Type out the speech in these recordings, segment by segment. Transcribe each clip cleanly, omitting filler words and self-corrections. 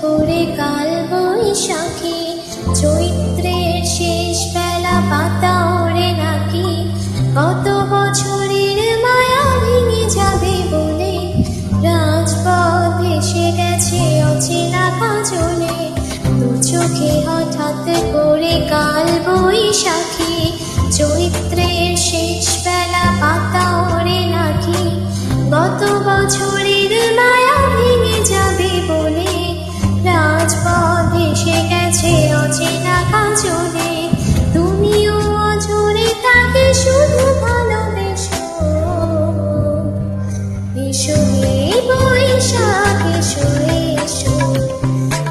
করে কাল বৈশাখী, চৈত্রের শেষ বেলা পাতা ওড়ে নাকি, কত বছরের মায়া ভেঙে যাবে বলে রাজপথ ভেসে গেছে অচেনা কাজলে। দু চোখে হঠাৎ করে কাল বৈশাখী, চৈত্রের শেষ বেলা পাতা ওড়ে নাকি, গত বছরের মায়া ভেঙে যাবে বলে রাজপথ ভেসে গেছে অচেনা কাজলে। তুমিও অঝরে তাকে শুধু ভালোবেসো, এসো হে বৈশাখ এসো এসো,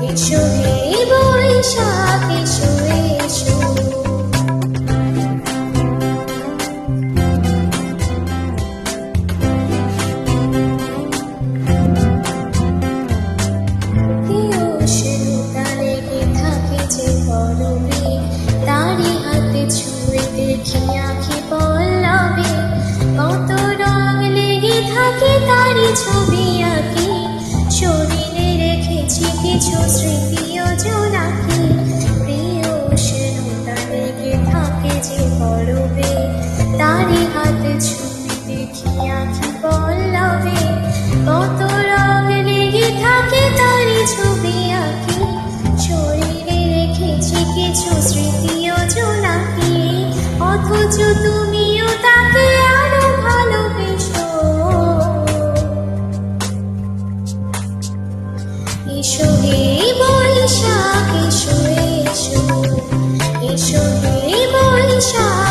এসো হে বৈশাখ এসো এসো। তারি হাতে ছুঁয়ে দেখি আঁখি পল্লবে, কত রং লেগে থাকে তারি ছবি আঁকি, শরীরে রেখেছি কিছু স্মৃতি ও জোনাকি। প্রিয় উষ্ণতা লেগে থাকে যে পরবে, তারি হাতে ছুঁয়ে দেখি আঁখি পল্লবে, কত রং লেগে থাকে তারি ছবি আঁকি, শরীরে রেখেছি কিছু স্মৃতি ও জোনাকি। অথচ তুমিও তাকে আরো ভালোবেসো, এসো হে বৈশাখ এসো এসো, এসো হে বৈশাখ।